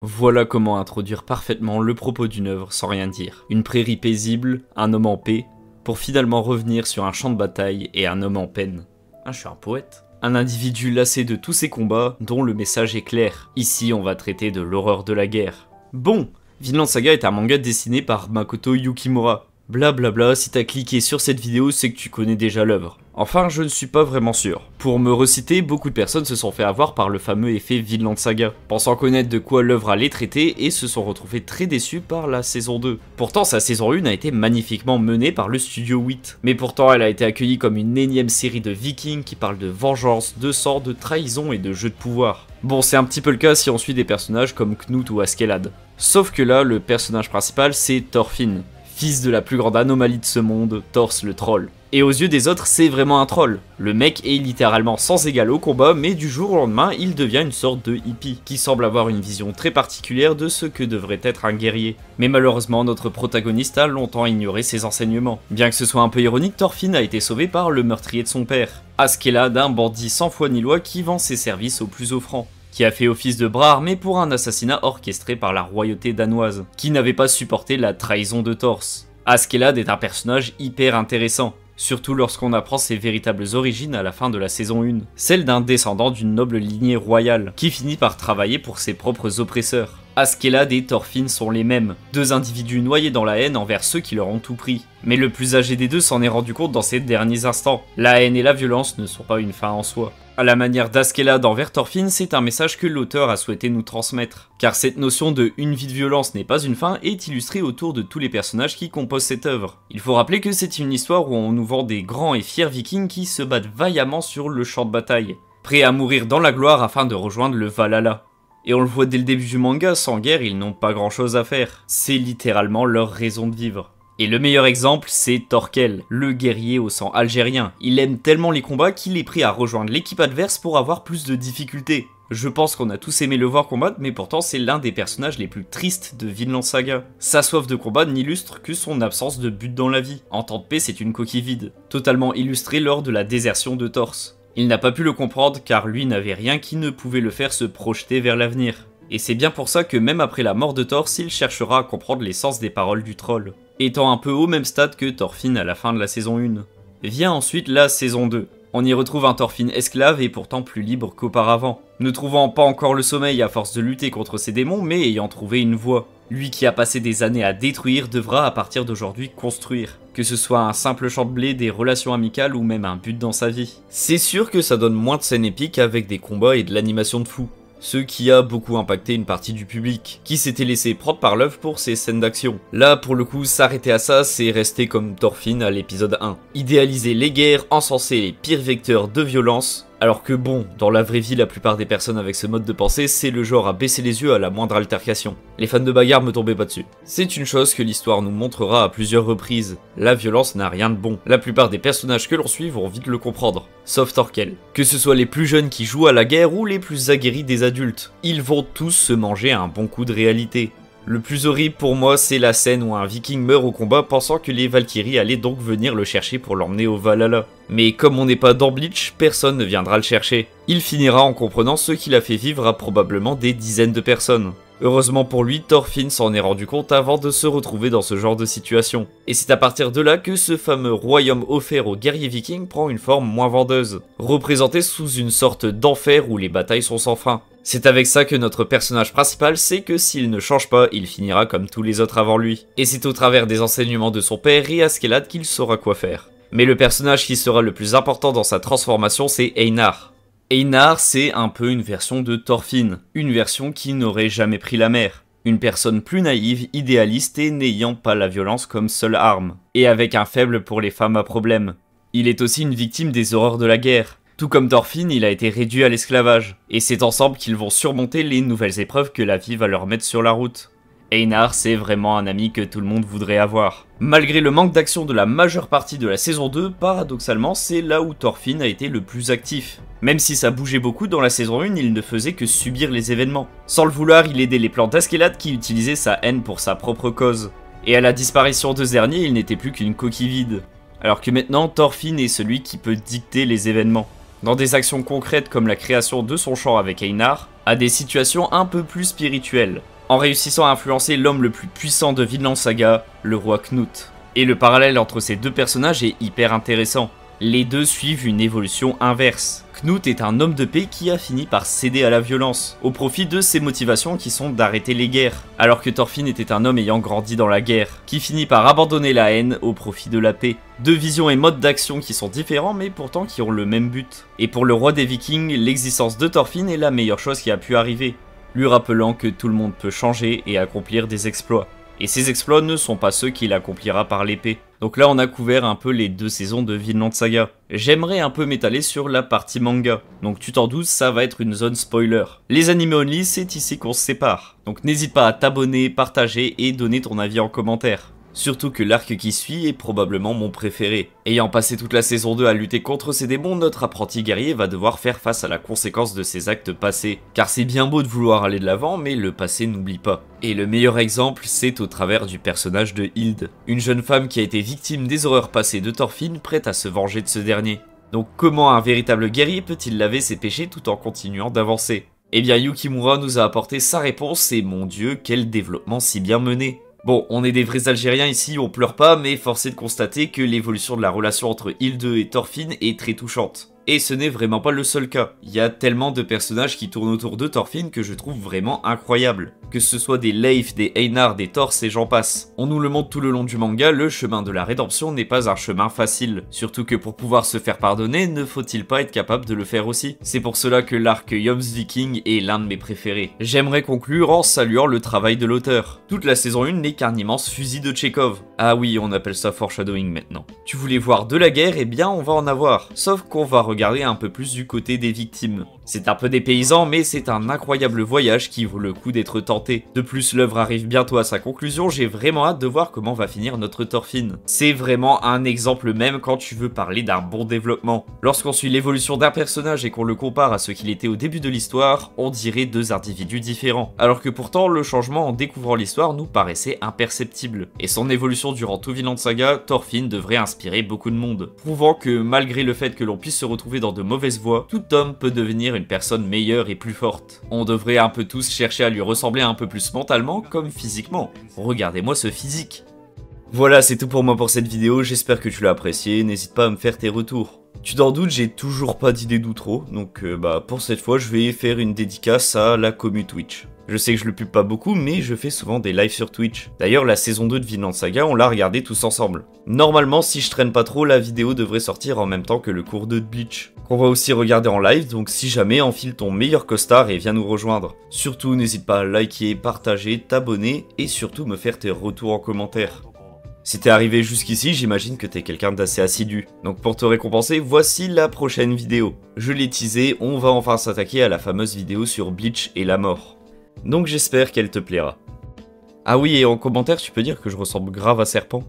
Voilà comment introduire parfaitement le propos d'une œuvre sans rien dire. Une prairie paisible, un homme en paix, pour finalement revenir sur un champ de bataille et un homme en peine. Ah, je suis un poète. Un individu lassé de tous ses combats, dont le message est clair. Ici, on va traiter de l'horreur de la guerre. Bon, Vinland Saga est un manga dessiné par Makoto Yukimura. Blablabla, si t'as cliqué sur cette vidéo, c'est que tu connais déjà l'œuvre. Enfin, je ne suis pas vraiment sûr. Pour me reciter, beaucoup de personnes se sont fait avoir par le fameux effet Vinland Saga, pensant connaître de quoi l'œuvre allait traiter et se sont retrouvés très déçus par la saison 2. Pourtant, sa saison 1 a été magnifiquement menée par le studio 8. Mais pourtant, elle a été accueillie comme une énième série de vikings qui parle de vengeance, de sang, de trahison et de jeu de pouvoir. Bon, c'est un petit peu le cas si on suit des personnages comme Knut ou Askeladd. Sauf que là, le personnage principal, c'est Thorfinn, fils de la plus grande anomalie de ce monde, Thors le troll. Et aux yeux des autres, c'est vraiment un troll. Le mec est littéralement sans égal au combat, mais du jour au lendemain, il devient une sorte de hippie, qui semble avoir une vision très particulière de ce que devrait être un guerrier. Mais malheureusement, notre protagoniste a longtemps ignoré ses enseignements. Bien que ce soit un peu ironique, Thorfinn a été sauvé par le meurtrier de son père, Askeladd, un bandit sans foi ni loi qui vend ses services aux plus offrants, qui a fait office de bras armé pour un assassinat orchestré par la royauté danoise, qui n'avait pas supporté la trahison de Thors. Askeladd est un personnage hyper intéressant, surtout lorsqu'on apprend ses véritables origines à la fin de la saison 1, celle d'un descendant d'une noble lignée royale, qui finit par travailler pour ses propres oppresseurs. Askeladd et Thorfinn sont les mêmes, deux individus noyés dans la haine envers ceux qui leur ont tout pris. Mais le plus âgé des deux s'en est rendu compte dans ces derniers instants. La haine et la violence ne sont pas une fin en soi. À la manière d'Askeladd envers Thorfinn, c'est un message que l'auteur a souhaité nous transmettre. Car cette notion de une vie de violence n'est pas une fin est illustrée autour de tous les personnages qui composent cette œuvre. Il faut rappeler que c'est une histoire où on nous vend des grands et fiers vikings qui se battent vaillamment sur le champ de bataille, prêts à mourir dans la gloire afin de rejoindre le Valhalla. Et on le voit dès le début du manga, sans guerre, ils n'ont pas grand chose à faire. C'est littéralement leur raison de vivre. Et le meilleur exemple, c'est Thorkel, le guerrier au sang algérien. Il aime tellement les combats qu'il est prêt à rejoindre l'équipe adverse pour avoir plus de difficultés. Je pense qu'on a tous aimé le voir combattre, mais pourtant c'est l'un des personnages les plus tristes de Vinland Saga. Sa soif de combat n'illustre que son absence de but dans la vie. En temps de paix, c'est une coquille vide, totalement illustrée lors de la désertion de Thors. Il n'a pas pu le comprendre car lui n'avait rien qui ne pouvait le faire se projeter vers l'avenir. Et c'est bien pour ça que même après la mort de Thors, il cherchera à comprendre les sens des paroles du troll, étant un peu au même stade que Thorfinn à la fin de la saison 1. Vient ensuite la saison 2. On y retrouve un Thorfinn esclave et pourtant plus libre qu'auparavant, ne trouvant pas encore le sommeil à force de lutter contre ses démons mais ayant trouvé une voie. Lui qui a passé des années à détruire devra à partir d'aujourd'hui construire, que ce soit un simple champ de blé, des relations amicales ou même un but dans sa vie. C'est sûr que ça donne moins de scènes épiques avec des combats et de l'animation de fou, ce qui a beaucoup impacté une partie du public, qui s'était laissé prendre par l'œuvre pour ses scènes d'action. Là, pour le coup, s'arrêter à ça, c'est rester comme Thorfinn à l'épisode 1. Idéaliser les guerres, encenser les pires vecteurs de violence, alors que bon, dans la vraie vie, la plupart des personnes avec ce mode de pensée, c'est le genre à baisser les yeux à la moindre altercation. Les fans de bagarre me tombaient pas dessus. C'est une chose que l'histoire nous montrera à plusieurs reprises. La violence n'a rien de bon. La plupart des personnages que l'on suit vont vite le comprendre, sauf Thorkel. Que ce soit les plus jeunes qui jouent à la guerre ou les plus aguerris des adultes, ils vont tous se manger un bon coup de réalité. Le plus horrible pour moi, c'est la scène où un viking meurt au combat pensant que les Valkyries allaient donc venir le chercher pour l'emmener au Valhalla. Mais comme on n'est pas dans Bleach, personne ne viendra le chercher. Il finira en comprenant ce qu'il a fait vivre à probablement des dizaines de personnes. Heureusement pour lui, Thorfinn s'en est rendu compte avant de se retrouver dans ce genre de situation. Et c'est à partir de là que ce fameux royaume offert aux guerriers vikings prend une forme moins vendeuse, représenté sous une sorte d'enfer où les batailles sont sans fin. C'est avec ça que notre personnage principal sait que s'il ne change pas, il finira comme tous les autres avant lui. Et c'est au travers des enseignements de son père et Askeladd qu'il saura quoi faire. Mais le personnage qui sera le plus important dans sa transformation, c'est Einar. Einar, c'est un peu une version de Thorfinn, une version qui n'aurait jamais pris la mer. Une personne plus naïve, idéaliste et n'ayant pas la violence comme seule arme, et avec un faible pour les femmes à problème. Il est aussi une victime des horreurs de la guerre. Tout comme Thorfinn, il a été réduit à l'esclavage, et c'est ensemble qu'ils vont surmonter les nouvelles épreuves que la vie va leur mettre sur la route. Einar, c'est vraiment un ami que tout le monde voudrait avoir. Malgré le manque d'action de la majeure partie de la saison 2, paradoxalement, c'est là où Thorfinn a été le plus actif. Même si ça bougeait beaucoup dans la saison 1, il ne faisait que subir les événements. Sans le vouloir, il aidait les plans d'Askeladd qui utilisaient sa haine pour sa propre cause. Et à la disparition de ce dernier, il n'était plus qu'une coquille vide. Alors que maintenant, Thorfinn est celui qui peut dicter les événements. Dans des actions concrètes comme la création de son champ avec Einar, à des situations un peu plus spirituelles, en réussissant à influencer l'homme le plus puissant de Vinland Saga, le roi Knut. Et le parallèle entre ces deux personnages est hyper intéressant. Les deux suivent une évolution inverse. Knut est un homme de paix qui a fini par céder à la violence, au profit de ses motivations qui sont d'arrêter les guerres, alors que Thorfinn était un homme ayant grandi dans la guerre, qui finit par abandonner la haine au profit de la paix. Deux visions et modes d'action qui sont différents mais pourtant qui ont le même but. Et pour le roi des Vikings, l'existence de Thorfinn est la meilleure chose qui a pu arriver, lui rappelant que tout le monde peut changer et accomplir des exploits. Et ces exploits ne sont pas ceux qu'il accomplira par l'épée. Donc là on a couvert un peu les 2 saisons de Vinland Saga. J'aimerais un peu m'étaler sur la partie manga. Donc tu t'en doutes, ça va être une zone spoiler. Les animés only, c'est ici qu'on se sépare. Donc n'hésite pas à t'abonner, partager et donner ton avis en commentaire. Surtout que l'arc qui suit est probablement mon préféré. Ayant passé toute la saison 2 à lutter contre ces démons, notre apprenti guerrier va devoir faire face à la conséquence de ses actes passés. Car c'est bien beau de vouloir aller de l'avant, mais le passé n'oublie pas. Et le meilleur exemple, c'est au travers du personnage de Hild, une jeune femme qui a été victime des horreurs passées de Thorfinn, prête à se venger de ce dernier. Donc comment un véritable guerrier peut-il laver ses péchés tout en continuant d'avancer? Eh bien Yukimura nous a apporté sa réponse et mon dieu, quel développement si bien mené! Bon, on est des vrais Algériens ici, on pleure pas, mais force est de constater que l'évolution de la relation entre Hilde et Thorfinn est très touchante. Et ce n'est vraiment pas le seul cas. Il y a tellement de personnages qui tournent autour de Thorfinn que je trouve vraiment incroyable. Que ce soit des Leif, des Einar, des Thors et j'en passe. On nous le montre tout le long du manga, le chemin de la rédemption n'est pas un chemin facile. Surtout que pour pouvoir se faire pardonner, ne faut-il pas être capable de le faire aussi? C'est pour cela que l'arc Jomsviking est l'un de mes préférés. J'aimerais conclure en saluant le travail de l'auteur. Toute la saison 1 n'est qu'un immense fusil de Tchekhov. Ah oui, on appelle ça foreshadowing maintenant. Tu voulais voir de la guerre, eh bien on va en avoir. Sauf qu'on va regarder un peu plus du côté des victimes. C'est un peu dépaysant, mais c'est un incroyable voyage qui vaut le coup d'être tenté. De plus, l'œuvre arrive bientôt à sa conclusion, j'ai vraiment hâte de voir comment va finir notre Thorfinn. C'est vraiment un exemple même quand tu veux parler d'un bon développement. Lorsqu'on suit l'évolution d'un personnage et qu'on le compare à ce qu'il était au début de l'histoire, on dirait deux individus différents. Alors que pourtant, le changement en découvrant l'histoire nous paraissait imperceptible. Et son évolution durant tout Vinland Saga, Thorfinn devrait inspirer beaucoup de monde. Prouvant que malgré le fait que l'on puisse se retrouver dans de mauvaises voies, tout homme peut devenir une personne meilleure et plus forte. On devrait un peu tous chercher à lui ressembler un peu plus mentalement comme physiquement. Regardez-moi ce physique. Voilà, c'est tout pour moi pour cette vidéo, j'espère que tu l'as apprécié, n'hésite pas à me faire tes retours. Tu t'en doutes, j'ai toujours pas d'idée d'outro, donc pour cette fois je vais faire une dédicace à la commu Twitch. Je sais que je le pub pas beaucoup, mais je fais souvent des lives sur Twitch. D'ailleurs, la saison 2 de Vinland Saga, on l'a regardé tous ensemble. Normalement, si je traîne pas trop, la vidéo devrait sortir en même temps que le cours 2 de Bleach. Qu'on va aussi regarder en live, donc si jamais, enfile ton meilleur costard et viens nous rejoindre. Surtout, n'hésite pas à liker, partager, t'abonner, et surtout me faire tes retours en commentaire. Si t'es arrivé jusqu'ici, j'imagine que t'es quelqu'un d'assez assidu. Donc pour te récompenser, voici la prochaine vidéo. Je l'ai teasé, on va enfin s'attaquer à la fameuse vidéo sur Bleach et la mort. Donc j'espère qu'elle te plaira. Ah oui, et en commentaire, tu peux dire que je ressemble grave à Serpent.